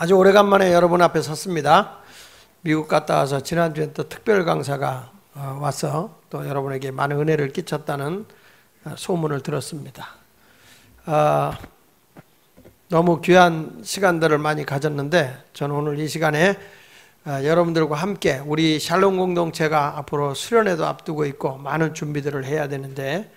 아주 오래간만에 여러분 앞에 섰습니다. 미국 갔다 와서 지난주에 또 특별 강사가 와서 또 여러분에게 많은 은혜를 끼쳤다는 소문을 들었습니다. 너무 귀한 시간들을 많이 가졌는데 저는 오늘 이 시간에 여러분들과 함께 우리 샬롬 공동체가 앞으로 수련회도 앞두고 있고 많은 준비들을 해야 되는데,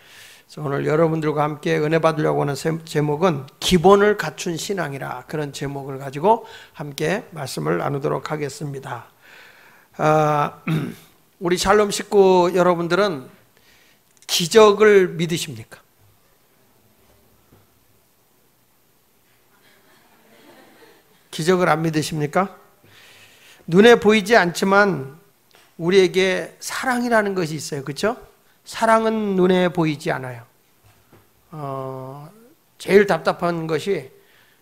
그래서 오늘 여러분들과 함께 은혜 받으려고 하는 제목은 기본을 갖춘 신앙이라, 그런 제목을 가지고 함께 말씀을 나누도록 하겠습니다. 우리 샬롬 식구 여러분들은 기적을 믿으십니까? 기적을 안 믿으십니까? 눈에 보이지 않지만 우리에게 사랑이라는 것이 있어요. 그렇죠? 사랑은 눈에 보이지 않아요. 제일 답답한 것이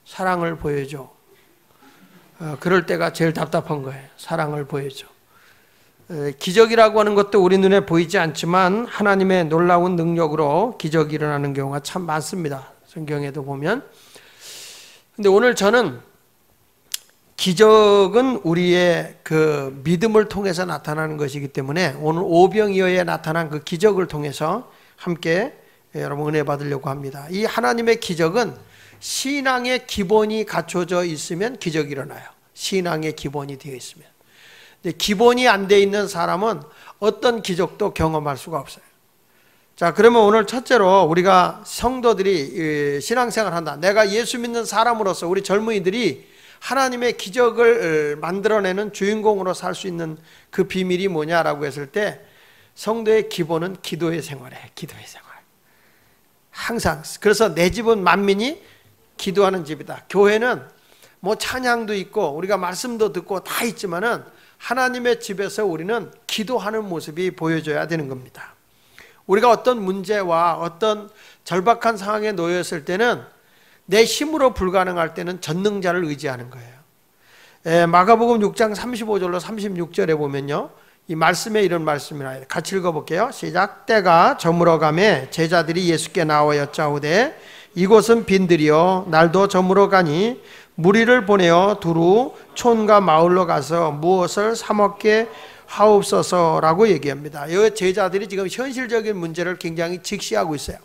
사랑을 보여줘. 그럴 때가 제일 답답한 거예요. 사랑을 보여줘. 기적이라고 하는 것도 우리 눈에 보이지 않지만 하나님의 놀라운 능력으로 기적이 일어나는 경우가 참 많습니다. 성경에도 보면. 근데 오늘 저는 기적은 우리의 그 믿음을 통해서 나타나는 것이기 때문에 오늘 오병이어에 나타난 그 기적을 통해서 함께 여러분 은혜 받으려고 합니다. 이 하나님의 기적은 신앙의 기본이 갖춰져 있으면 기적이 일어나요. 신앙의 기본이 되어 있으면. 근데 기본이 안 되어 있는 사람은 어떤 기적도 경험할 수가 없어요. 자, 그러면 오늘 첫째로 우리가 성도들이 신앙생활을 한다. 내가 예수 믿는 사람으로서 우리 젊은이들이 하나님의 기적을 만들어내는 주인공으로 살 수 있는 그 비밀이 뭐냐라고 했을 때, 성도의 기본은 기도의 생활이에요. 기도의 생활. 항상. 그래서 내 집은 만민이 기도하는 집이다. 교회는 뭐 찬양도 있고 우리가 말씀도 듣고 다 있지만은 하나님의 집에서 우리는 기도하는 모습이 보여져야 되는 겁니다. 우리가 어떤 문제와 어떤 절박한 상황에 놓였을 때는 내 힘으로 불가능할 때는 전능자를 의지하는 거예요. 마가복음 6장 35절로 36절에 보면요, 이 말씀에 이런 말씀이 나와요. 같이 읽어볼게요. 시작. 때가 저물어가매 제자들이 예수께 나와 여짜오되 이곳은 빈들이요 날도 저물어가니 무리를 보내어 두루 촌과 마을로 가서 무엇을 사 먹게 하옵소서라고 얘기합니다. 이 제자들이 지금 현실적인 문제를 굉장히 직시하고 있어요.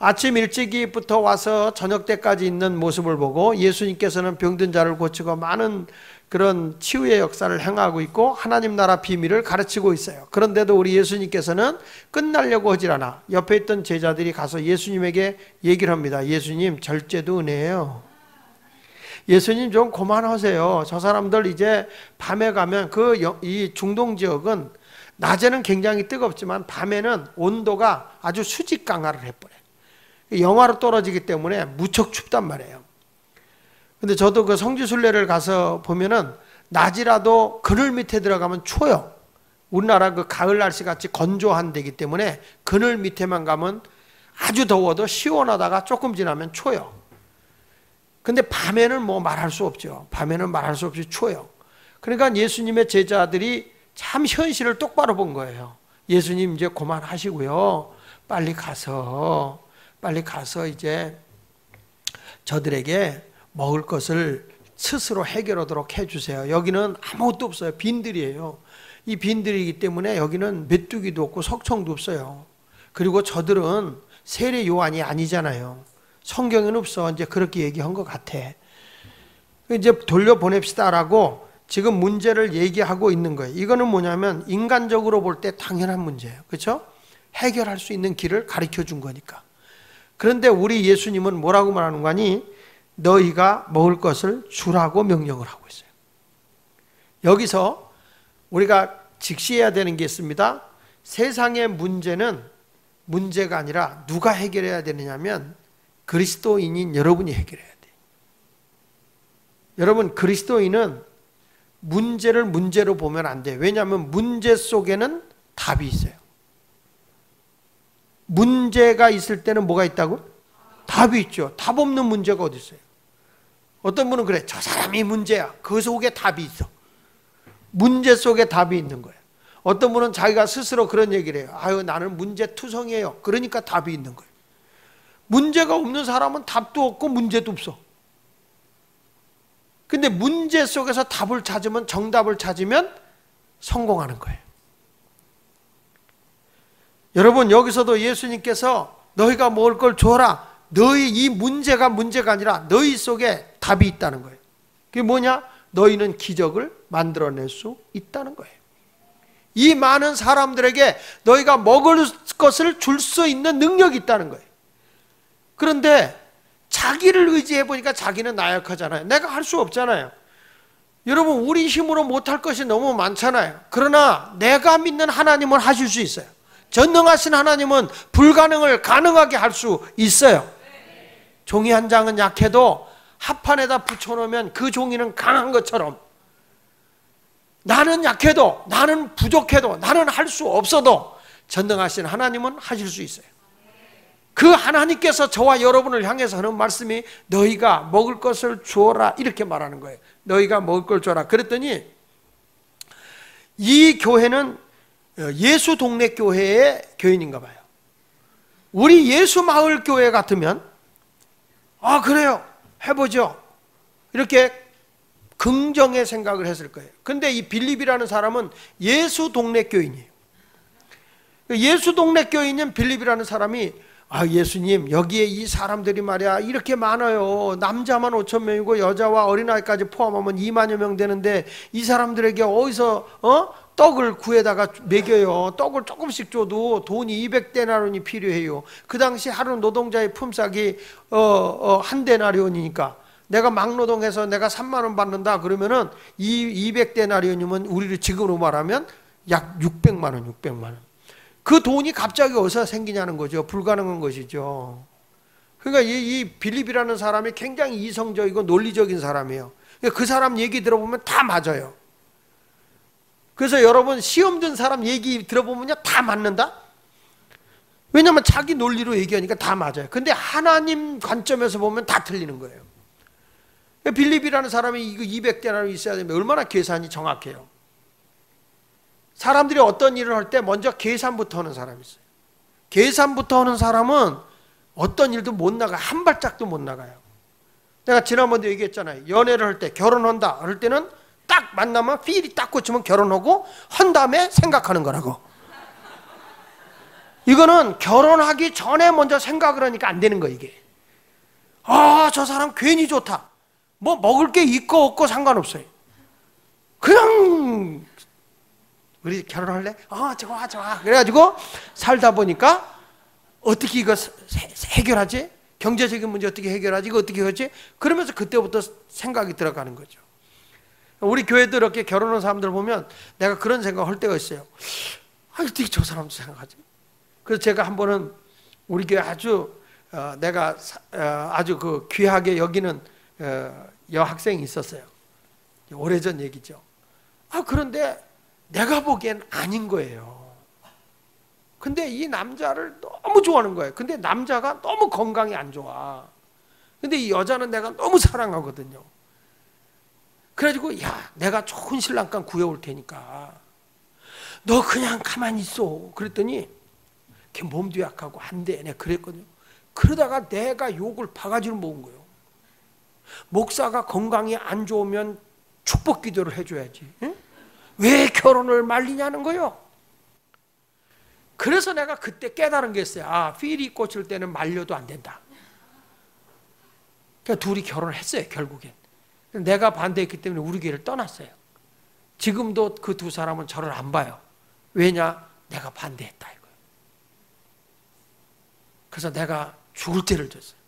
아침 일찍이부터 와서 저녁 때까지 있는 모습을 보고 예수님께서는 병든 자를 고치고 많은 그런 치유의 역사를 행하고 있고 하나님 나라 비밀을 가르치고 있어요. 그런데도 우리 예수님께서는 끝나려고 하질 않아. 옆에 있던 제자들이 가서 예수님에게 얘기를 합니다. 예수님, 절제도 은혜예요. 예수님 좀 그만하세요. 저 사람들 이제 밤에 가면 이 중동 지역은 낮에는 굉장히 뜨겁지만 밤에는 온도가 아주 수직 강화를 해버려요. 영하로 떨어지기 때문에 무척 춥단 말이에요. 근데 저도 그 성지순례를 가서 보면은 낮이라도 그늘 밑에 들어가면 추워요. 우리나라 그 가을 날씨 같이 건조한 데이기 때문에 그늘 밑에만 가면 아주 더워도 시원하다가 조금 지나면 추워요. 근데 밤에는 뭐 말할 수 없죠. 밤에는 말할 수 없이 추워요. 그러니까 예수님의 제자들이 참 현실을 똑바로 본 거예요. 예수님 이제 그만하시고요. 빨리 가서 이제 저들에게 먹을 것을 스스로 해결하도록 해주세요. 여기는 아무것도 없어요. 빈들이에요. 이 빈들이기 때문에 여기는 메뚜기도 없고 석청도 없어요. 그리고 저들은 세례 요한이 아니잖아요. 성경에는 없어. 이제 그렇게 얘기한 것 같아. 이제 돌려보냅시다라고 지금 문제를 얘기하고 있는 거예요. 이거는 뭐냐면 인간적으로 볼 때 당연한 문제예요. 그렇죠? 해결할 수 있는 길을 가르쳐 준 거니까. 그런데 우리 예수님은 뭐라고 말하는 거니? 너희가 먹을 것을 주라고 명령을 하고 있어요. 여기서 우리가 직시해야 되는 게 있습니다. 세상의 문제는 문제가 아니라 누가 해결해야 되느냐면 그리스도인인 여러분이 해결해야 돼요. 여러분, 그리스도인은 문제를 문제로 보면 안 돼요. 왜냐하면 문제 속에는 답이 있어요. 문제가 있을 때는 뭐가 있다고? 답이 있죠. 답 없는 문제가 어디 있어요? 어떤 분은 그래, 저 사람이 문제야. 그 속에 답이 있어. 문제 속에 답이 있는 거예요. 어떤 분은 자기가 스스로 그런 얘기를 해요. 아유, 나는 문제투성이에요. 그러니까 답이 있는 거예요. 문제가 없는 사람은 답도 없고 문제도 없어. 근데 문제 속에서 답을 찾으면, 정답을 찾으면 성공하는 거예요. 여러분, 여기서도 예수님께서 너희가 먹을 걸 줘라. 너희 이 문제가 문제가 아니라 너희 속에 답이 있다는 거예요. 그게 뭐냐? 너희는 기적을 만들어낼 수 있다는 거예요. 이 많은 사람들에게 너희가 먹을 것을 줄 수 있는 능력이 있다는 거예요. 그런데 자기를 의지해 보니까 자기는 나약하잖아요. 내가 할 수 없잖아요. 여러분, 우리 힘으로 못할 것이 너무 많잖아요. 그러나 내가 믿는 하나님은 하실 수 있어요. 전능하신 하나님은 불가능을 가능하게 할 수 있어요. 종이 한 장은 약해도 합판에다 붙여놓으면 그 종이는 강한 것처럼, 나는 약해도, 나는 부족해도, 나는 할 수 없어도 전능하신 하나님은 하실 수 있어요. 그 하나님께서 저와 여러분을 향해서 하는 말씀이 너희가 먹을 것을 주어라, 이렇게 말하는 거예요. 너희가 먹을 걸 줘라. 그랬더니 이 교회는 예수 동네 교회의 교인인가 봐요. 우리 예수 마을 교회 같으면 그래요, 해보죠, 이렇게 긍정의 생각을 했을 거예요. 근데 이 빌립이라는 사람은 예수 동네 교인이에요. 예수 동네 교인인 빌립이라는 사람이 예수님, 여기에 이 사람들이 말이야 이렇게 많아요. 남자만 5천 명이고 여자와 어린아이까지 포함하면 2만여 명 되는데 이 사람들에게 어디서 떡을 구해다가 먹여요. 떡을 조금씩 줘도 돈이 200데나리온이 필요해요. 그 당시 하루 노동자의 품삯이 한 데나리온이니까 내가 막노동해서 내가 3만 원 받는다 그러면은 이 200데나리온이면 우리를 지금으로 말하면 약 600만 원, 600만 원. 그 돈이 갑자기 어디서 생기냐는 거죠. 불가능한 것이죠. 그러니까 이 빌립이라는 사람이 굉장히 이성적이고 논리적인 사람이에요. 그 사람 얘기 들어보면 다 맞아요. 그래서 여러분, 시험 든 사람 얘기 들어보면요 다 맞는다? 왜냐하면 자기 논리로 얘기하니까 다 맞아요. 근데 하나님 관점에서 보면 다 틀리는 거예요. 빌립이라는 사람이 이거 200데나리온 있어야 되면 얼마나 계산이 정확해요. 사람들이 어떤 일을 할 때 먼저 계산부터 하는 사람이 있어요. 계산부터 하는 사람은 어떤 일도 못 나가요. 한 발짝도 못 나가요. 내가 지난번에 얘기했잖아요. 연애를 할 때, 결혼한다 할 때는 딱 만나면 필이 딱 꽂히면 결혼하고 한 다음에 생각하는 거라고. 이거는 결혼하기 전에 먼저 생각을 하니까 안 되는 거예요. 이게 저 사람 괜히 좋다, 뭐 먹을 게 있고 없고 상관없어요. 그냥 우리 결혼할래? 좋아. 그래가지고 살다 보니까 어떻게 이거 해결하지? 경제적인 문제 어떻게 해결하지? 이거 어떻게 하지? 그러면서 그때부터 생각이 들어가는 거죠. 우리 교회도 이렇게 결혼한 사람들 보면 내가 그런 생각을 할 때가 있어요. 어떻게 저 사람도 생각하지? 그래서 제가 한 번은 우리 교회 아주 내가 아주 그 귀하게 여기는 여학생이 있었어요. 오래전 얘기죠. 그런데 내가 보기엔 아닌 거예요. 근데 이 남자를 너무 좋아하는 거예요. 근데 남자가 너무 건강이 안 좋아. 근데 이 여자는 내가 너무 사랑하거든요. 그래가지고 내가 좋은 신랑감 구해올 테니까 너 그냥 가만히 있어. 그랬더니 걔 몸도 약하고 한데 내가 그랬거든요. 그러다가 내가 욕을 바가지로 먹은 거예요. 목사가 건강이 안 좋으면 축복 기도를 해줘야지. 응? 왜 결혼을 말리냐는 거요. 그래서 내가 그때 깨달은 게 있어요. 필이 꽂힐 때는 말려도 안 된다. 그러니까 둘이 결혼을 했어요. 결국엔. 내가 반대했기 때문에 우리 교회를 떠났어요. 지금도 그 두 사람은 저를 안 봐요. 왜냐? 내가 반대했다 이거예요. 그래서 내가 죽을 죄를 졌어요.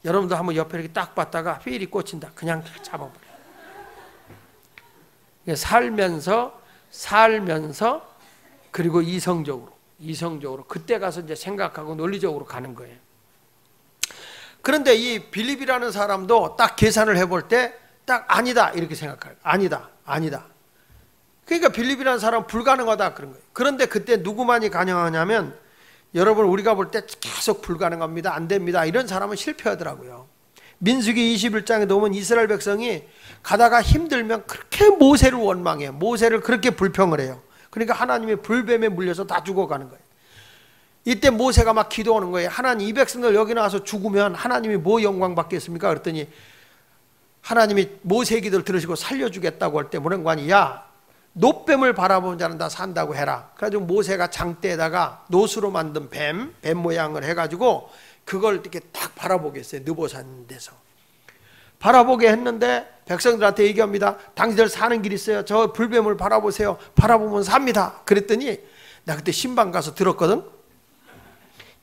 여러분도 한번 옆에 이렇게 딱 봤다가 필이 꽂힌다. 그냥 잡아버려요. 살면서 그리고 이성적으로 그때 가서 이제 생각하고 논리적으로 가는 거예요. 그런데 이 빌립이라는 사람도 딱 계산을 해볼 때 딱 아니다 이렇게 생각해요. 아니다. 그러니까 빌립이라는 사람은 불가능하다 그런 거예요. 그런데 그때 누구만이 가능하냐면 여러분, 우리가 볼 때 계속 불가능합니다, 안 됩니다, 이런 사람은 실패하더라고요. 민수기 21장에 보면 이스라엘 백성이 가다가 힘들면 그렇게 모세를 원망해요. 모세를 그렇게 불평을 해요. 그러니까 하나님의 불뱀에 물려서 다 죽어가는 거예요. 이때 모세가 막 기도하는 거예요. 하나님, 이 백성들 여기 나와서 죽으면 하나님이 뭐 영광 받겠습니까? 그랬더니 하나님이 모세 기도를 들으시고 살려주겠다고 할 때 문헌관이 야 노뱀을 바라보는 자는 다 산다고 해라. 그래가지고 모세가 장대에다가 노수로 만든 뱀 모양을 해가지고 그걸 이렇게 딱 바라보게 했어요. 느보산 데서 바라보게 했는데 백성들한테 얘기합니다. 당신들 사는 길 있어요. 저 불뱀을 바라보세요. 바라보면 삽니다. 그랬더니 나 그때 신방 가서 들었거든.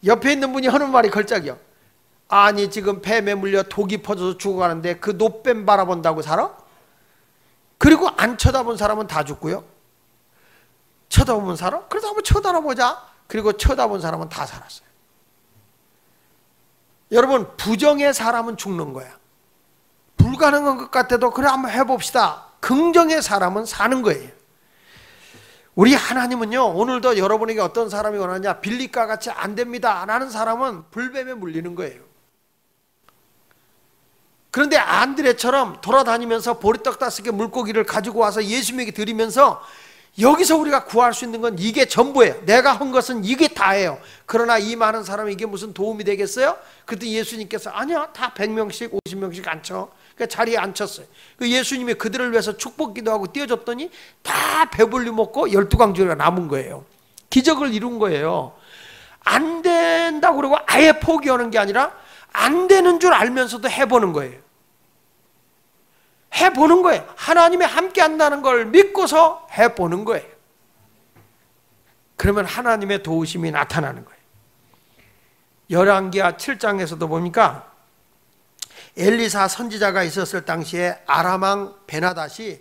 옆에 있는 분이 하는 말이 걸작이야. 아니 지금 뱀에 물려 독이 퍼져서 죽어가는데 그 노뱀 바라본다고 살아? 그리고 안 쳐다본 사람은 다 죽고요. 쳐다보면 살아? 그래도 한번 쳐다보자. 그리고 쳐다본 사람은 다 살았어요. 여러분 부정의 사람은 죽는 거야. 불가능한 것 같아도 그래 한번 해봅시다. 긍정의 사람은 사는 거예요. 우리 하나님은요 오늘도 여러분에게 어떤 사람이 원하냐, 빌립과 같이 안 됩니다 라는 사람은 불뱀에 물리는 거예요. 그런데 안드레처럼 돌아다니면서 보리떡 5개 물고기를 가지고 와서 예수님에게 드리면서 여기서 우리가 구할 수 있는 건 이게 전부예요. 내가 한 것은 이게 다예요. 그러나 이 많은 사람이 이게 무슨 도움이 되겠어요? 그랬더니 예수님께서 아니야 다 100명씩 50명씩 앉혀. 그러니까 자리에 앉혔어요. 예수님이 그들을 위해서 축복 기도하고 띄워줬더니 다 배불리 먹고 12강주가 남은 거예요. 기적을 이룬 거예요. 안 된다고 그러고 아예 포기하는 게 아니라 안 되는 줄 알면서도 해보는 거예요. 해보는 거예요. 하나님이 함께 한다는 걸 믿고서 해보는 거예요. 그러면 하나님의 도우심이 나타나는 거예요. 열왕기하 7장에서도 보니까 엘리사 선지자가 있었을 당시에 아람 왕 베나닷이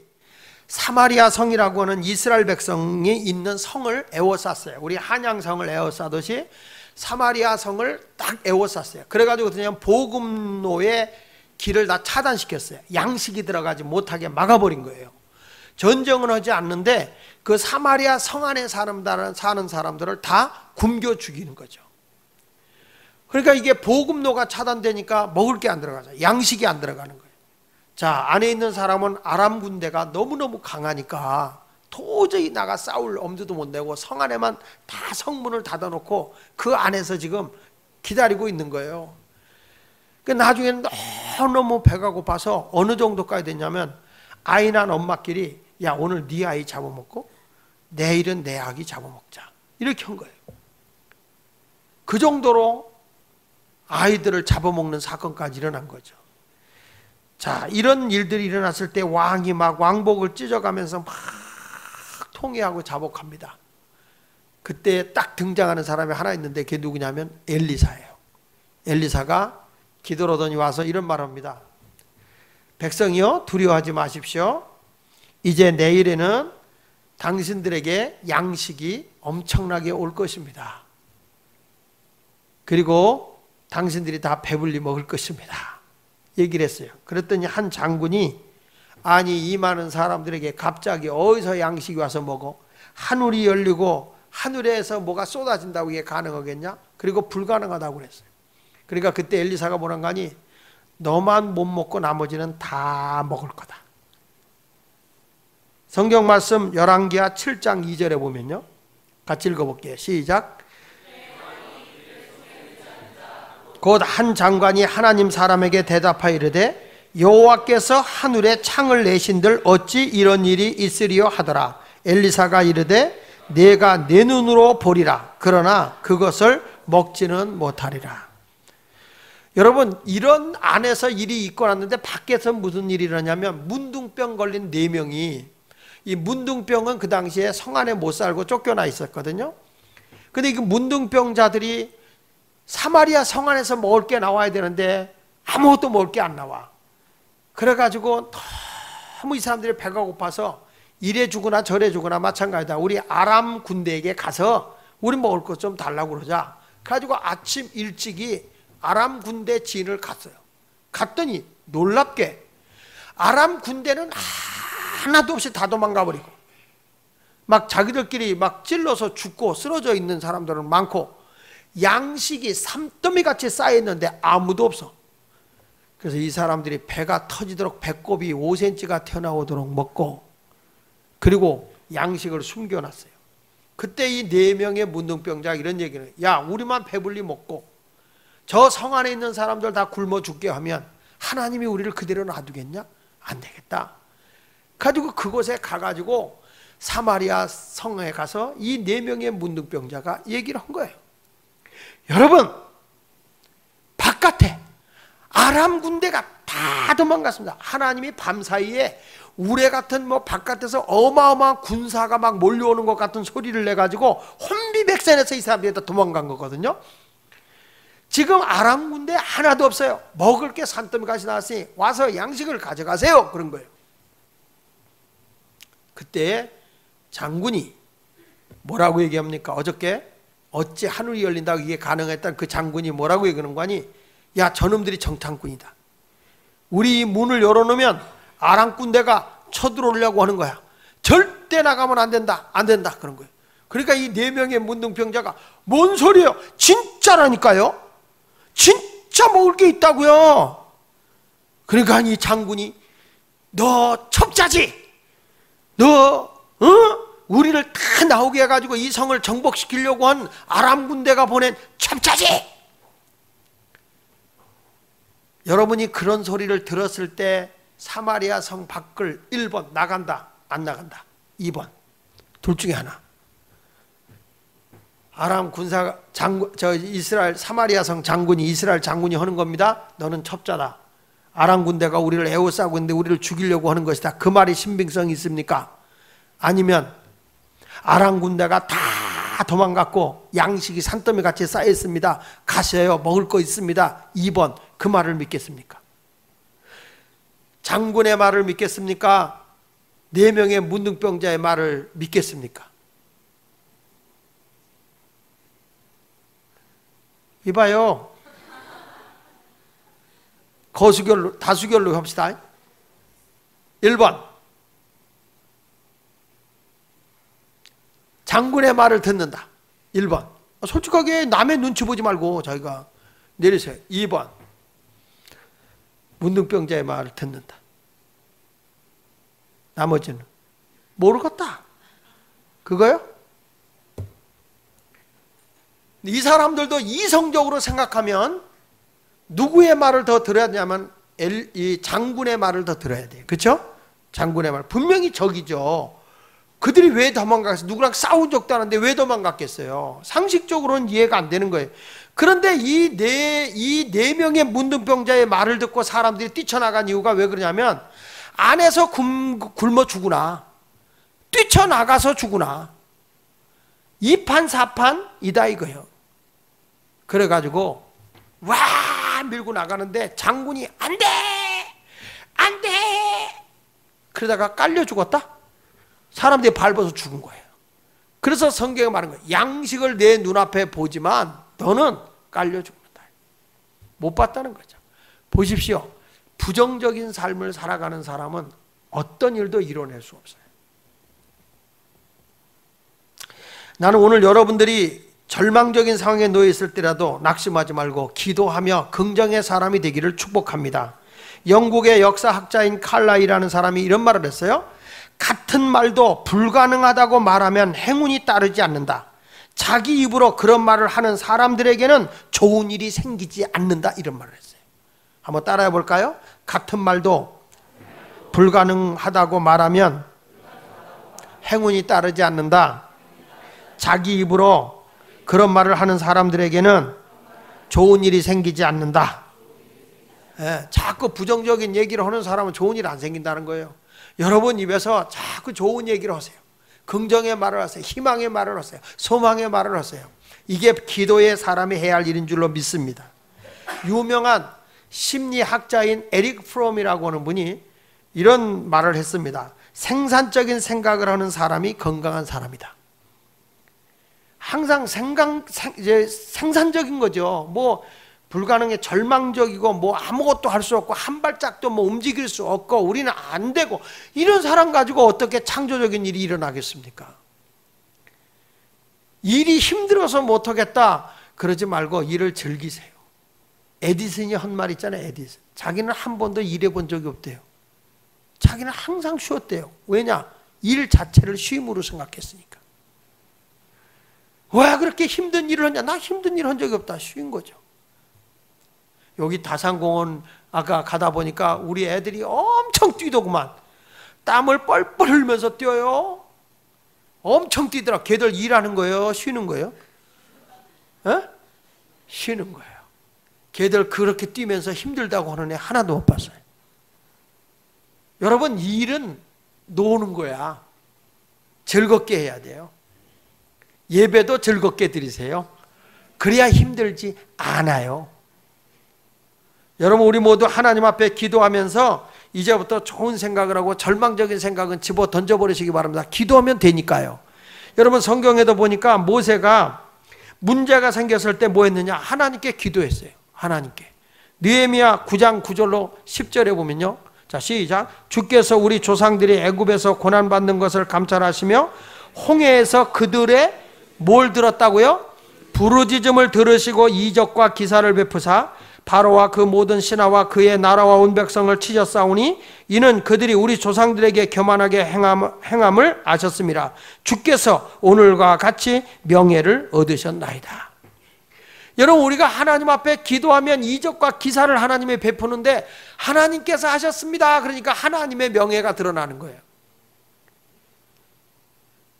사마리아 성이라고 하는 이스라엘 백성이 있는 성을 에워쌌어요. 우리 한양성을 에워싸듯이 사마리아 성을 딱 에워쌌어요. 그래가지고 그냥 보급로의 길을 다 차단시켰어요. 양식이 들어가지 못하게 막아버린 거예요. 전쟁은 하지 않는데 그 사마리아 성 안에 사는 사람들을 다 굶겨 죽이는 거죠. 그러니까 이게 보급로가 차단되니까 먹을 게 안 들어가죠. 양식이 안 들어가는 거예요. 자, 안에 있는 사람은 아람 군대가 너무너무 강하니까 도저히 나가 싸울 엄두도 못 내고 성 안에만 다 성문을 닫아놓고 그 안에서 지금 기다리고 있는 거예요. 나중에는 너무너무 배가 고파서 어느 정도까지 됐냐면 아이 낳은 엄마끼리 야 오늘 네 아이 잡아먹고 내일은 내 아기 잡아먹자 이렇게 한 거예요. 그 정도로 아이들을 잡아먹는 사건까지 일어난 거죠. 자, 이런 일들이 일어났을 때 왕이 막 왕복을 찢어가면서 막 통회하고 자복합니다. 그때 딱 등장하는 사람이 하나 있는데 그게 누구냐면 엘리사예요. 엘리사가 기도로더니 와서 이런 말을 합니다. 백성이여 두려워하지 마십시오. 이제 내일에는 당신들에게 양식이 엄청나게 올 것입니다. 그리고 당신들이 다 배불리 먹을 것입니다. 얘기를 했어요. 그랬더니 한 장군이 아니 이 많은 사람들에게 갑자기 어디서 양식이 와서 먹어? 하늘이 열리고 하늘에서 뭐가 쏟아진다고 이게 가능하겠냐? 그리고 불가능하다고 그랬어요. 그러니까 그때 엘리사가 뭐란 거니? 너만 못 먹고 나머지는 다 먹을 거다. 성경 말씀 열왕기하 7장 2절에 보면요. 같이 읽어볼게요. 시작. 곧 한 장관이 하나님 사람에게 대답하여 이르되 여호와께서 하늘에 창을 내신들 어찌 이런 일이 있으리요 하더라. 엘리사가 이르되 내가 내 눈으로 보리라. 그러나 그것을 먹지는 못하리라. 여러분 이런 안에서 일이 있고 났는데 밖에서 무슨 일이 일어나냐면 문둥병 걸린 4명이 이 문둥병은 그 당시에 성 안에 못 살고 쫓겨나 있었거든요. 근데 이 문둥병자들이 사마리아 성 안에서 먹을 게 나와야 되는데 아무것도 먹을 게 안 나와. 그래가지고 너무 이 사람들이 배가 고파서 이래 주거나 저래 주거나 마찬가지다. 우리 아람 군대에게 가서 우리 먹을 것 좀 달라고 그러자. 그래가지고 아침 일찍이 아람 군대 진을 갔어요. 갔더니 놀랍게 아람 군대는 하나도 없이 다 도망가 버리고 막 자기들끼리 막 찔러서 죽고 쓰러져 있는 사람들은 많고 양식이 산더미같이 쌓여있는데 아무도 없어. 그래서 이 사람들이 배가 터지도록 배꼽이 5cm가 튀어나오도록 먹고 그리고 양식을 숨겨놨어요. 그때 이 4명의 문둥병자가 이런 얘기를 해요. 야 우리만 배불리 먹고 저 성 안에 있는 사람들 다 굶어 죽게 하면 하나님이 우리를 그대로 놔두겠냐? 안 되겠다. 가지고 그곳에 가가지고 사마리아 성에 가서 이 4명의 문둥병자가 얘기를 한 거예요. 여러분, 바깥에 아람 군대가 다 도망갔습니다. 하나님이 밤사이에 우레 같은 바깥에서 어마어마한 군사가 막 몰려오는 것 같은 소리를 내가지고 혼비백산해서 이 사람들이 다 도망간 거거든요. 지금 아람 군대 하나도 없어요. 먹을 게 산더미같이 나왔으니 와서 양식을 가져가세요. 그런 거예요. 그때 장군이 뭐라고 얘기합니까? 어저께 어찌 하늘이 열린다고 이게 가능했던 그 장군이 뭐라고 얘기하는 거니? 야, 저놈들이 정탐꾼이다. 우리 문을 열어놓으면 아람 군대가 쳐들어오려고 하는 거야. 절대 나가면 안 된다. 안 된다. 그런 거예요. 그러니까 이 4명의 문둥병자가 뭔 소리예요? 진짜라니까요. 진짜 먹을 게 있다고요. 그러니까 이 장군이 너 첩자지? 너 우리를 다 나오게 해가지고 이 성을 정복시키려고 한 아람 군대가 보낸 첩자지? 여러분이 그런 소리를 들었을 때 사마리아 성 밖을 1번 나간다, 안 나간다. 2번 둘 중에 하나. 아람 군사 장군, 이스라엘 사마리아 성 장군이 이스라엘 장군이 하는 겁니다. 너는 첩자다. 아람 군대가 우리를 에워싸고 있는데 우리를 죽이려고 하는 것이다. 그 말이 신빙성이 있습니까? 아니면 아람 군대가 다 도망갔고 양식이 산더미 같이 쌓여 있습니다. 가셔요. 먹을 거 있습니다. 2번 그 말을 믿겠습니까? 장군의 말을 믿겠습니까? 4명의 문둥병자의 말을 믿겠습니까? 이봐요. 거수결로, 다수결로 합시다. 1번 장군의 말을 듣는다. 1번 솔직하게 남의 눈치 보지 말고 자기가 내리세요. 2번 문둥병자의 말을 듣는다. 나머지는 모르겠다. 그거요? 이 사람들도 이성적으로 생각하면 누구의 말을 더 들어야 되냐면 이 장군의 말을 더 들어야 돼요. 그렇죠? 장군의 말. 분명히 적이죠. 그들이 왜 도망갔어요? 누구랑 싸운 적도 않은데 왜 도망갔겠어요? 상식적으로는 이해가 안 되는 거예요. 그런데 이 네 명의 문둥병자의 말을 듣고 사람들이 뛰쳐나간 이유가 왜 그러냐면 안에서 굶어 죽으나 뛰쳐나가서 죽으나 2판 4판이다 이거예요. 그래가지고 와 밀고 나가는데 장군이 안 돼! 안 돼! 그러다가 깔려 죽었다? 사람들이 밟아서 죽은 거예요. 그래서 성경에 말하는 거예요. 양식을 내 눈앞에 보지만 너는 깔려 죽는다. 못 봤다는 거죠. 보십시오. 부정적인 삶을 살아가는 사람은 어떤 일도 이뤄낼 수 없어요. 나는 오늘 여러분들이 절망적인 상황에 놓여 있을 때라도 낙심하지 말고 기도하며 긍정의 사람이 되기를 축복합니다. 영국의 역사학자인 칼라이라는 사람이 이런 말을 했어요. 같은 말도 불가능하다고 말하면 행운이 따르지 않는다. 자기 입으로 그런 말을 하는 사람들에게는 좋은 일이 생기지 않는다. 이런 말을 했어요. 한번 따라해 볼까요? 같은 말도 불가능하다고 말하면 행운이 따르지 않는다. 자기 입으로 그런 말을 하는 사람들에게는 좋은 일이 생기지 않는다. 자꾸 부정적인 얘기를 하는 사람은 좋은 일 안 생긴다는 거예요. 여러분 입에서 자꾸 좋은 얘기를 하세요. 긍정의 말을 하세요. 희망의 말을 하세요. 소망의 말을 하세요. 이게 기도의 사람이 해야 할 일인 줄로 믿습니다. 유명한 심리학자인 에릭 프롬이라고 하는 분이 이런 말을 했습니다. 생산적인 생각을 하는 사람이 건강한 사람이다. 항상 생산적인 거죠. 뭐 불가능해 절망적이고 뭐 아무것도 할 수 없고 한 발짝도 뭐 움직일 수 없고 우리는 안 되고 이런 사람 가지고 어떻게 창조적인 일이 일어나겠습니까? 일이 힘들어서 못하겠다 그러지 말고 일을 즐기세요. 에디슨이 한 말 있잖아요. 에디슨. 자기는 한 번도 일해본 적이 없대요. 자기는 항상 쉬었대요. 왜냐? 일 자체를 쉼으로 생각했으니까. 왜 그렇게 힘든 일을 하냐? 나 힘든 일 한 적이 없다. 쉰 거죠. 여기 다산공원 아까 가다 보니까 우리 애들이 엄청 뛰더구만. 땀을 뻘뻘 흘면서 뛰어요. 엄청 뛰더라. 걔들 일하는 거예요? 쉬는 거예요? 쉬는 거예요. 걔들 그렇게 뛰면서 힘들다고 하는 애 하나도 못 봤어요. 여러분, 일은 노는 거야. 즐겁게 해야 돼요. 예배도 즐겁게 드리세요. 그래야 힘들지 않아요. 여러분, 우리 모두 하나님 앞에 기도하면서 이제부터 좋은 생각을 하고 절망적인 생각은 집어 던져버리시기 바랍니다. 기도하면 되니까요. 여러분, 성경에도 보니까 모세가 문제가 생겼을 때 뭐 했느냐? 하나님께 기도했어요. 하나님께. 느헤미야 9장 9절로 10절에 보면요. 자, 시작. 주께서 우리 조상들이 애굽에서 고난받는 것을 감찰하시며 홍해에서 그들의 뭘 들었다고요? 부르짖음을 들으시고 이적과 기사를 베푸사 바로와 그 모든 신하와 그의 나라와 온 백성을 치셨사오니 이는 그들이 우리 조상들에게 교만하게 행함을 아셨습니다. 주께서 오늘과 같이 명예를 얻으셨나이다. 여러분, 우리가 하나님 앞에 기도하면 이적과 기사를 하나님이 베푸는데 하나님께서 하셨습니다. 그러니까 하나님의 명예가 드러나는 거예요.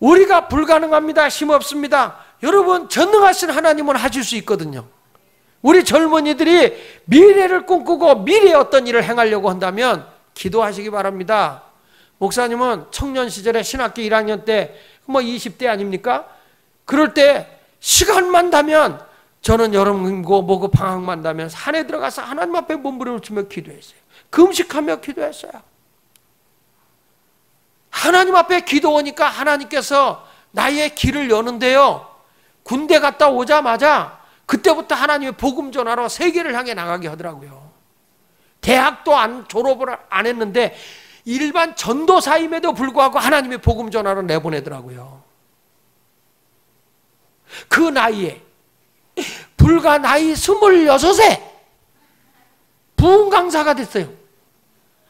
우리가 불가능합니다. 힘없습니다. 여러분, 전능하신 하나님은 하실 수 있거든요. 우리 젊은이들이 미래를 꿈꾸고 미래에 어떤 일을 행하려고 한다면 기도하시기 바랍니다. 목사님은 청년 시절에 신학기 1학년 때 뭐 20대 아닙니까? 그럴 때 시간만 나면 저는 여름고 뭐고 방학만 나면 산에 들어가서 하나님 앞에 몸부림을 치며 기도했어요. 금식하며 기도했어요. 하나님 앞에 기도하니까 하나님께서 나의 길을 여는데요. 군대 갔다 오자마자 그때부터 하나님의 복음 전하러 세계를 향해 나가게 하더라고요. 대학도 졸업을 안 했는데 일반 전도사임에도 불구하고 하나님의 복음 전하러 내보내더라고요. 그 나이에 불과 나이 26에 부흥 강사가 됐어요.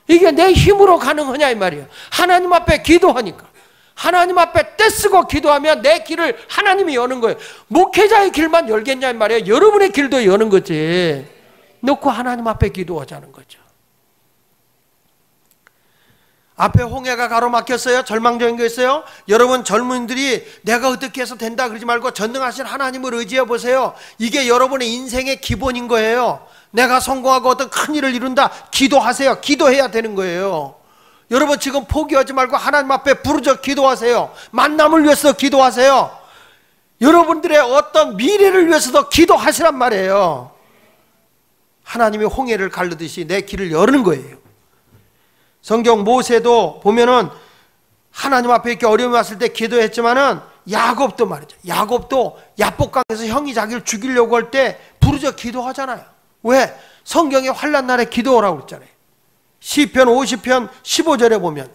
이게 내 힘으로 가능하냐 이 말이에요. 하나님 앞에 기도하니까. 하나님 앞에 떼쓰고 기도하면 내 길을 하나님이 여는 거예요. 목회자의 길만 열겠냐 이 말이에요. 여러분의 길도 여는 거지. 놓고 하나님 앞에 기도하자는 거죠. 앞에 홍해가 가로막혔어요. 절망적인 거 있어요. 여러분 젊은이들이 내가 어떻게 해서 된다 그러지 말고 전능하신 하나님을 의지해 보세요. 이게 여러분의 인생의 기본인 거예요. 내가 성공하고 어떤 큰 일을 이룬다. 기도하세요. 기도해야 되는 거예요. 여러분 지금 포기하지 말고 하나님 앞에 부르짖어 기도하세요. 만남을 위해서 기도하세요. 여러분들의 어떤 미래를 위해서도 기도하시란 말이에요. 하나님이 홍해를 가르듯이 내 길을 여는 거예요. 성경 모세도 보면은 하나님 앞에 이렇게 어려움이 왔을 때 기도했지만은 야곱도 말이죠. 야곱도 야복강에서 형이 자기를 죽이려고 할 때 부르짖어 기도하잖아요. 왜? 성경에 환난 날에 기도하라고 그랬잖아요. 시편 50편 15절에 보면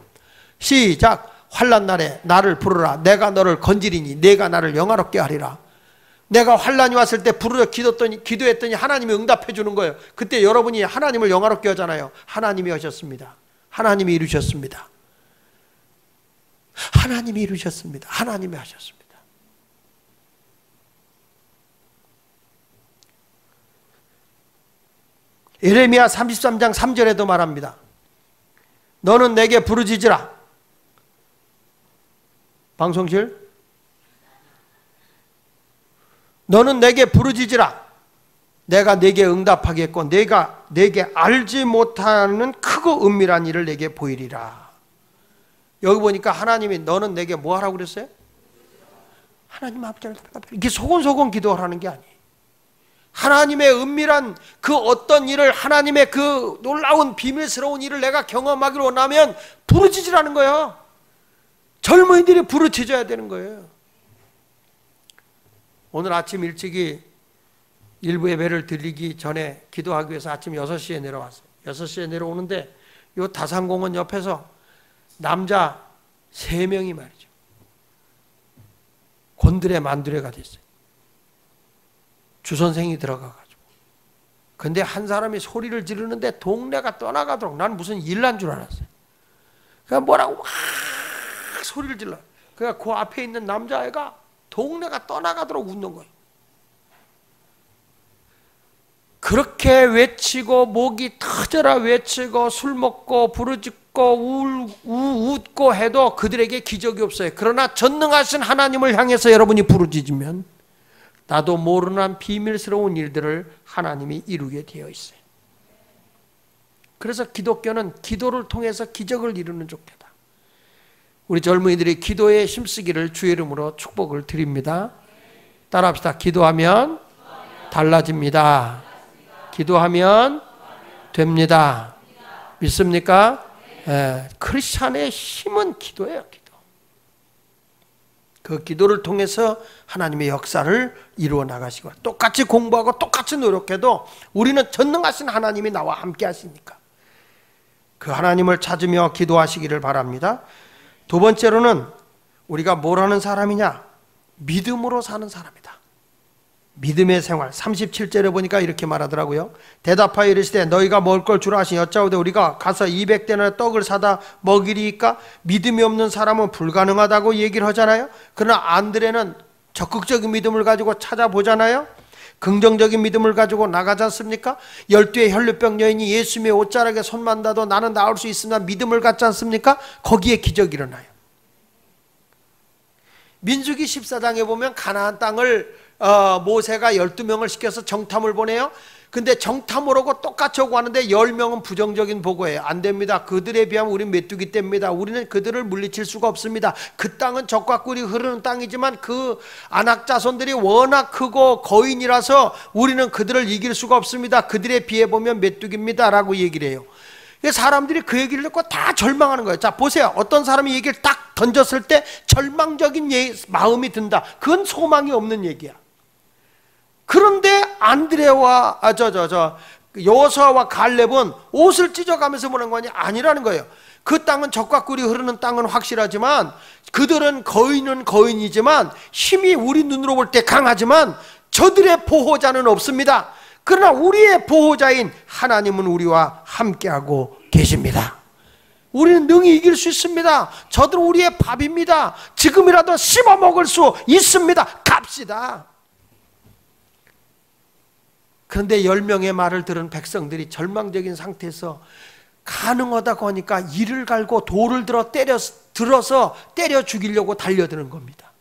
시작. 환난 날에 나를 부르라. 내가 너를 건지리니 내가 나를 영화롭게 하리라. 내가 환난이 왔을 때 부르짖어 기도했더니 하나님이 응답해 주는 거예요. 그때 여러분이 하나님을 영화롭게 하잖아요. 하나님이 하셨습니다. 하나님이 이루셨습니다. 하나님이 이루셨습니다. 하나님이 하셨습니다. 예레미야 33장 3절에도 말합니다. 너는 내게 부르짖으라. 방송실? 너는 내게 부르짖으라. 내가 내게 응답하겠고 내가 내게 알지 못하는 크고 은밀한 일을 내게 보이리라. 여기 보니까 하나님이 너는 내게 뭐 하라고 그랬어요? 하나님 앞에 이렇게 소곤소곤 기도하라는 게 아니에요. 하나님의 은밀한 그 어떤 일을 하나님의 그 놀라운 비밀스러운 일을 내가 경험하기를 원하면 부르짖으라는 거예요. 젊은이들이 부르짖어야 되는 거예요. 오늘 아침 일찍이 일부 예배를 드리기 전에 기도하기 위해서 아침 6시에 내려왔어요. 6시에 내려오는데 요 다산공원 옆에서 남자 3명이 말이죠. 곤드레 만두레가 됐어요. 주선생이 들어가가지고. 근데 한 사람이 소리를 지르는데 동네가 떠나가도록 난 무슨 일 난 줄 알았어요. 그러니까 뭐라고 막 소리를 질러. 그러니까 그 앞에 있는 남자애가 동네가 떠나가도록 웃는 거예요. 그렇게 외치고 목이 터져라 외치고 술 먹고 부르짖고 웃고 해도 그들에게 기적이 없어요. 그러나 전능하신 하나님을 향해서 여러분이 부르짖으면 나도 모르는 비밀스러운 일들을 하나님이 이루게 되어 있어요. 그래서 기독교는 기도를 통해서 기적을 이루는 종교다. 우리 젊은이들이 기도에 힘쓰기를 주의 이름으로 축복을 드립니다. 따라합시다. 기도하면 달라집니다. 기도하면 됩니다. 믿습니까? 크리스찬의 힘은 기도예요. 기도. 그 기도를 통해서 하나님의 역사를 이루어 나가시고 똑같이 공부하고 똑같이 노력해도 우리는 전능하신 하나님이 나와 함께 하시니까 그 하나님을 찾으며 기도하시기를 바랍니다. 두 번째로는 우리가 뭘 하는 사람이냐? 믿음으로 사는 사람이다. 믿음의 생활. 37절에 보니까 이렇게 말하더라고요. 대답하여 이르시되 너희가 먹을 걸 주라 하시니 여짜오되 우리가 가서 200대나 떡을 사다 먹이리이까? 믿음이 없는 사람은 불가능하다고 얘기를 하잖아요. 그러나 안드레는 적극적인 믿음을 가지고 찾아보잖아요. 긍정적인 믿음을 가지고 나가지 않습니까? 12의 혈류병 여인이 예수님의 옷자락에 손만 닿아도 나는 나을 수 있으나 믿음을 갖지 않습니까? 거기에 기적이 일어나요. 민수기 14장에 보면 가나안 땅을 모세가 12명을 시켜서 정탐을 보내요. 근데 정탐을 오고 똑같이 오고 하는데 10명은 부정적인 보고예요. 안 됩니다. 그들에 비하면 우리는 메뚜기 떼입니다. 우리는 그들을 물리칠 수가 없습니다. 그 땅은 적과 꿀이 흐르는 땅이지만 그 아낙 자손들이 워낙 크고 거인이라서 우리는 그들을 이길 수가 없습니다. 그들에 비해 보면 메뚜기입니다 라고 얘기를 해요. 사람들이 그 얘기를 듣고 다 절망하는 거예요. 자, 보세요. 어떤 사람이 얘기를 딱 던졌을 때 절망적인 마음이 든다. 그건 소망이 없는 얘기야. 그런데 안드레와 여호수아와 갈렙은 옷을 찢어가면서 뭐라는 거냐? 아니라는 거예요. 그 땅은 적과 꿀이 흐르는 땅은 확실하지만 그들은 거인은 거인이지만 힘이 우리 눈으로 볼 때 강하지만 저들의 보호자는 없습니다. 그러나 우리의 보호자인 하나님은 우리와 함께하고 계십니다. 우리는 능히 이길 수 있습니다. 저들은 우리의 밥입니다. 지금이라도 씹어 먹을 수 있습니다. 갑시다. 그런데 10명의 말을 들은 백성들이 절망적인 상태에서 가능하다고 하니까 이를 갈고 돌을 들어서 때려 죽이려고 달려드는 겁니다.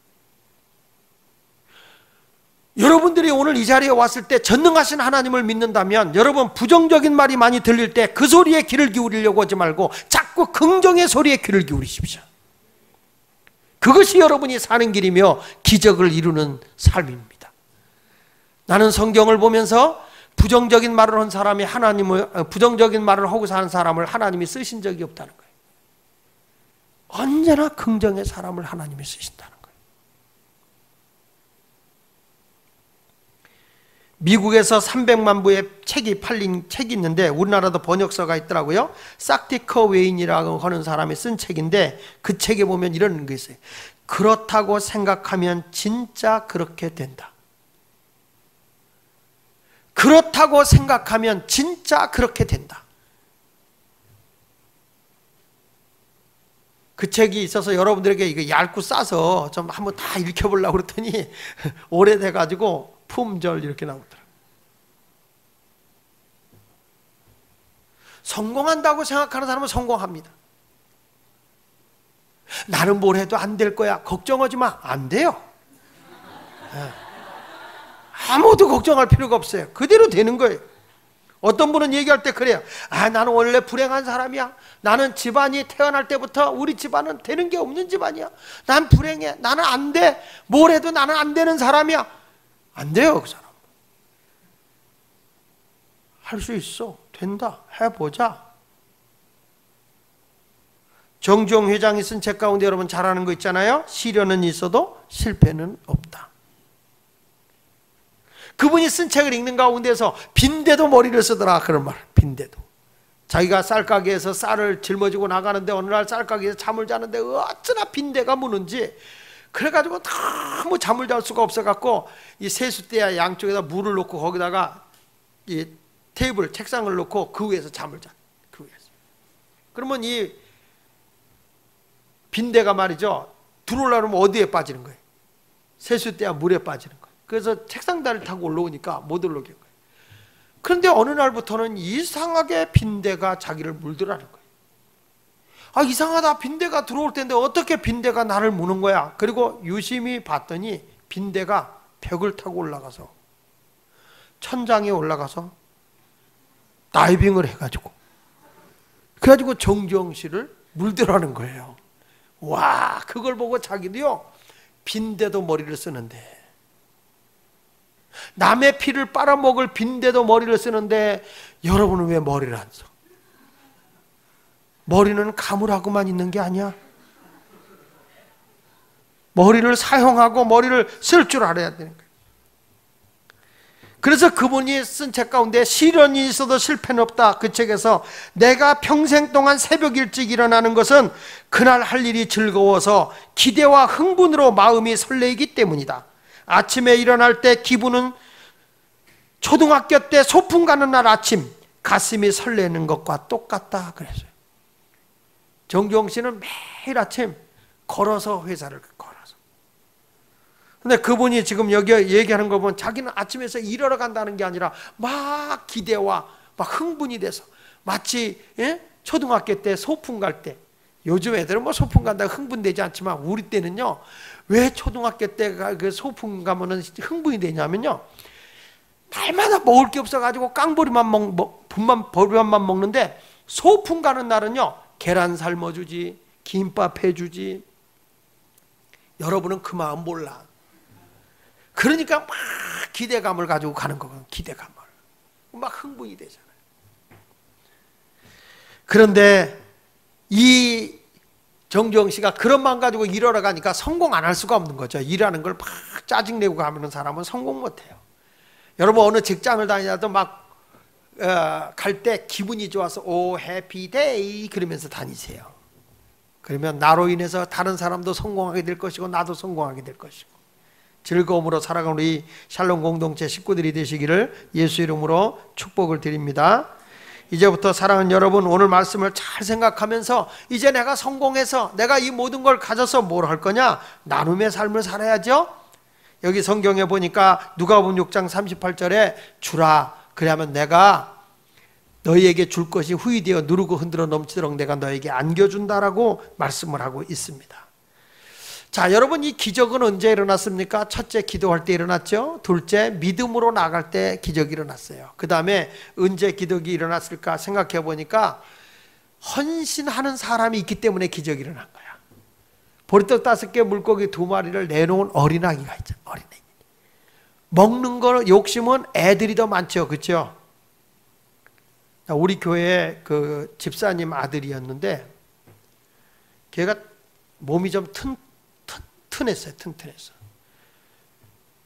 여러분들이 오늘 이 자리에 왔을 때 전능하신 하나님을 믿는다면 여러분 부정적인 말이 많이 들릴 때 그 소리에 귀를 기울이려고 하지 말고 자꾸 긍정의 소리에 귀를 기울이십시오. 그것이 여러분이 사는 길이며 기적을 이루는 삶입니다. 나는 성경을 보면서 부정적인 말을 한 사람이 부정적인 말을 하고 사는 사람을 하나님이 쓰신 적이 없다는 거예요. 언제나 긍정의 사람을 하나님이 쓰신다는 거예요. 미국에서 300만 부의 책이 팔린 책이 있는데 우리나라도 번역서가 있더라고요. 삭티커 웨인이라고 하는 사람이 쓴 책인데 그 책에 보면 이런 게 있어요. 그렇다고 생각하면 진짜 그렇게 된다. 그렇다고 생각하면 진짜 그렇게 된다. 그 책이 있어서 여러분들에게 이거 얇고 싸서 좀 한번 다 읽혀보려고 그랬더니 오래돼가지고 품절 이렇게 나오더라고요. 성공한다고 생각하는 사람은 성공합니다. 나는 뭘 해도 안 될 거야. 걱정하지 마. 안 돼요. 아무도 걱정할 필요가 없어요. 그대로 되는 거예요. 어떤 분은 얘기할 때 그래요. 나는 원래 불행한 사람이야. 나는 집안이 태어날 때부터 우리 집안은 되는 게 없는 집안이야. 난 불행해. 나는 안 돼. 뭘 해도 나는 안 되는 사람이야. 안 돼요, 그 사람. 할 수 있어. 된다. 해보자. 정주영 회장이 쓴 책 가운데 여러분 잘 아는 거 있잖아요. 시련은 있어도 실패는 없다. 그분이 쓴 책을 읽는 가운데서 빈대도 머리를 쓰더라 그런 말. 빈대도. 자기가 쌀가게에서 쌀을 짊어지고 나가는데 어느 날 쌀가게에서 잠을 자는데 어쩌나 빈대가 무는지 그래가지고 너무 잠을 잘 수가 없어갖고 이 세숫대야 양쪽에다 물을 놓고 거기다가 이 테이블 책상을 놓고 그 위에서 잠을 자. 그 위에서. 그러면 이 빈대가 말이죠. 들어오려면 어디에 빠지는 거예요? 세숫대야 물에 빠지는 거예요. 그래서 책상다리를 타고 올라오니까 못 올라오게 거예요. 그런데 어느 날부터는 이상하게 빈대가 자기를 물더라는 거예요. 아, 이상하다. 빈대가 들어올 텐데 어떻게 빈대가 나를 무는 거야? 그리고 유심히 봤더니 빈대가 벽을 타고 올라가서 천장에 올라가서 다이빙을 해가지고 그래가지고 정주영 씨를 물더라는 거예요. 와, 그걸 보고 자기도요, 빈대도 머리를 쓰는데, 남의 피를 빨아먹을 빈대도 머리를 쓰는데 여러분은 왜 머리를 안 써? 머리는 감으라고만 있는 게 아니야. 머리를 사용하고 머리를 쓸 줄 알아야 되는 거예요. 그래서 그분이 쓴 책 가운데 시련이 있어도 실패는 없다, 그 책에서 내가 평생 동안 새벽 일찍 일어나는 것은 그날 할 일이 즐거워서 기대와 흥분으로 마음이 설레이기 때문이다. 아침에 일어날 때 기분은 초등학교 때 소풍 가는 날 아침 가슴이 설레는 것과 똑같다 그랬어요. 정주영 씨는 매일 아침 걸어서 회사를 걸어서. 근데 그분이 지금 여기 얘기하는 거 보면 자기는 아침에서 일하러 간다는 게 아니라 막 기대와 막 흥분이 돼서 마치 초등학교 때 소풍 갈 때, 요즘 애들은 뭐 소풍 간다고 흥분되지 않지만 우리 때는요, 왜 초등학교 때 그 소풍 가면은 흥분이 되냐면요, 날마다 먹을 게 없어가지고 깡보리만 보리밥만 먹는데 소풍 가는 날은요, 계란 삶아주지, 김밥 해주지. 여러분은 그 마음 몰라. 그러니까 막 기대감을 가지고 가는 거거든요. 기대감을. 막 흥분이 되잖아요. 그런데 이 정주영 씨가 그런 마음 가지고 일하러 가니까 성공 안 할 수가 없는 거죠. 일하는 걸 막 짜증내고 가는 사람은 성공 못 해요. 여러분 어느 직장을 다니다도 막 갈 때 기분이 좋아서 오 해피데이 그러면서 다니세요. 그러면 나로 인해서 다른 사람도 성공하게 될 것이고 나도 성공하게 될 것이고 즐거움으로 살아가는 우리 샬롬 공동체 식구들이 되시기를 예수 이름으로 축복을 드립니다. 이제부터 사랑하는 여러분, 오늘 말씀을 잘 생각하면서 이제 내가 성공해서 내가 이 모든 걸 가져서 뭘 할 거냐? 나눔의 삶을 살아야죠. 여기 성경에 보니까 누가복음 6장 38절에 주라, 그러면 내가 너희에게 줄 것이 후히 되어 누르고 흔들어 넘치도록 내가 너에게 안겨준다라고 말씀을 하고 있습니다. 자, 여러분 이 기적은 언제 일어났습니까? 첫째, 기도할 때 일어났죠. 둘째, 믿음으로 나갈 때 기적이 일어났어요. 그 다음에 언제 기적이 일어났을까 생각해 보니까 헌신하는 사람이 있기 때문에 기적이 일어난 거야. 보리떡 5개, 물고기 2마리를 내놓은 어린아기가 있죠. 어린아기. 먹는 거 욕심은 애들이 더 많죠. 그렇죠? 우리 교회 그 집사님 아들이었는데 걔가 몸이 좀 튼튼했어요.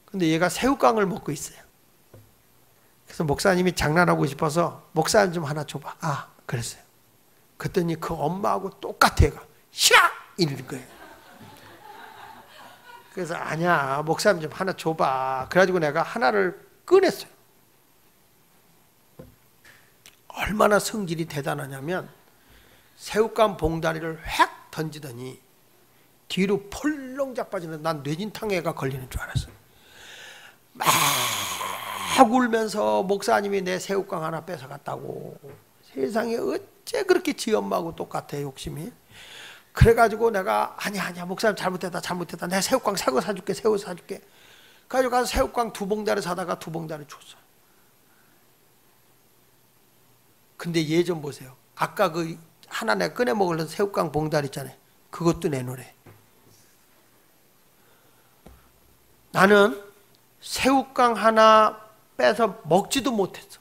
근데 얘가 새우깡을 먹고 있어요. 그래서 목사님이 장난하고 싶어서 목사님 좀 하나 줘봐. 아, 그랬어요. 그랬더니 그 엄마하고 똑같아. 얘가 샤! 이러는 거예요. 그래서 아니야, 목사님 좀 하나 줘봐. 그래가지고 내가 하나를 꺼냈어요. 얼마나 성질이 대단하냐면 새우깡 봉다리를 획 던지더니 뒤로 펄렁 자빠지는, 난 뇌진탕에가 걸리는 줄 알았어요. 막 울면서 목사님이 내 새우깡 하나 뺏어갔다고. 세상에 어째 그렇게 지 엄마하고 똑같아 욕심이. 그래가지고 내가 아니야 목사님 잘못했다 내가 새우깡 새우 사줄게. 가지고 가서 새우깡 2봉다리 사다가 2봉다리 줬어. 근데 얘 좀 보세요. 아까 그 하나 내가 꺼내 먹으려던 새우깡 봉다리 있잖아요. 그것도 내놓으래. 나는 새우깡 하나 빼서 먹지도 못했어.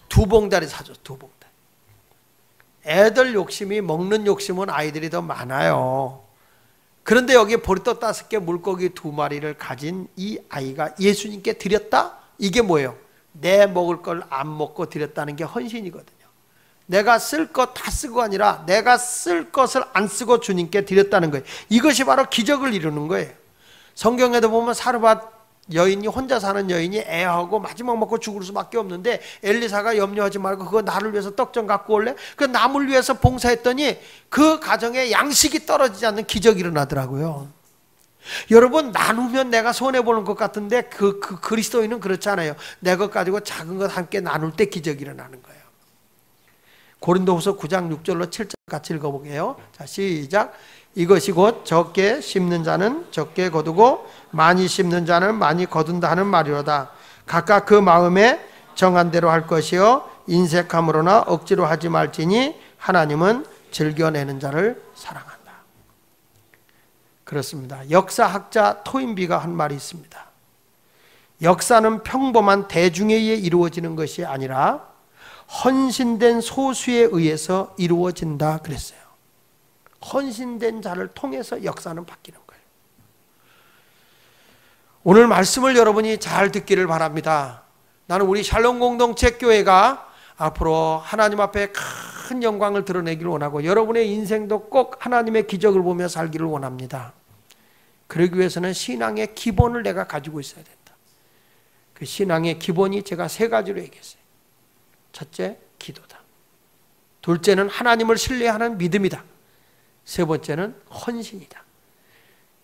2봉다리 사줘. 2봉다리. 애들 욕심이, 먹는 욕심은 아이들이 더 많아요. 그런데 여기 보리떡 5개, 물고기 2마리를 가진 이 아이가 예수님께 드렸다? 이게 뭐예요? 내 먹을 걸 안 먹고 드렸다는 게 헌신이거든요. 내가 쓸 것 다 쓰고 아니라 내가 쓸 것을 안 쓰고 주님께 드렸다는 거예요. 이것이 바로 기적을 이루는 거예요. 성경에도 보면 사르밧 여인이, 혼자 사는 여인이 애하고 마지막 먹고 죽을 수밖에 없는데 엘리사가 염려하지 말고 그거 나를 위해서 떡 좀 갖고 올래? 그 남을 위해서 봉사했더니 그 가정에 양식이 떨어지지 않는 기적이 일어나더라고요. 여러분, 나누면 내가 손해보는 것 같은데 그 그리스도인은 그렇지 않아요. 내 것 가지고 작은 것 함께 나눌 때 기적이 일어나는 거예요. 고린도후서 9장 6절로 7절 같이 읽어보게요. 자, 시작. 이것이 곧 적게 심는 자는 적게 거두고 많이 심는 자는 많이 거둔다 하는 말이로다. 각각 그 마음에 정한 대로 할 것이요 인색함으로나 억지로 하지 말지니 하나님은 즐겨내는 자를 사랑한다. 그렇습니다. 역사학자 토인비가 한 말이 있습니다. 역사는 평범한 대중에 의해 이루어지는 것이 아니라 헌신된 소수에 의해서 이루어진다 그랬어요. 헌신된 자를 통해서 역사는 바뀌는 거예요. 오늘 말씀을 여러분이 잘 듣기를 바랍니다. 나는 우리 샬롬 공동체 교회가 앞으로 하나님 앞에 큰 영광을 드러내기를 원하고 여러분의 인생도 꼭 하나님의 기적을 보며 살기를 원합니다. 그러기 위해서는 신앙의 기본을 내가 가지고 있어야 된다. 그 신앙의 기본이 제가 3가지로 얘기했어요. 첫째, 기도다. 둘째는 하나님을 신뢰하는 믿음이다. 3번째는 헌신이다.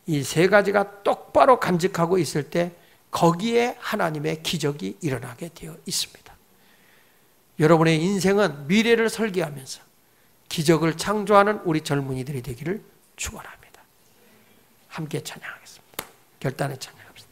이 3가지가 똑바로 간직하고 있을 때 거기에 하나님의 기적이 일어나게 되어 있습니다. 여러분의 인생은 미래를 설계하면서 기적을 창조하는 우리 젊은이들이 되기를 축원합니다. 함께 찬양하겠습니다. 결단의 찬양합시다.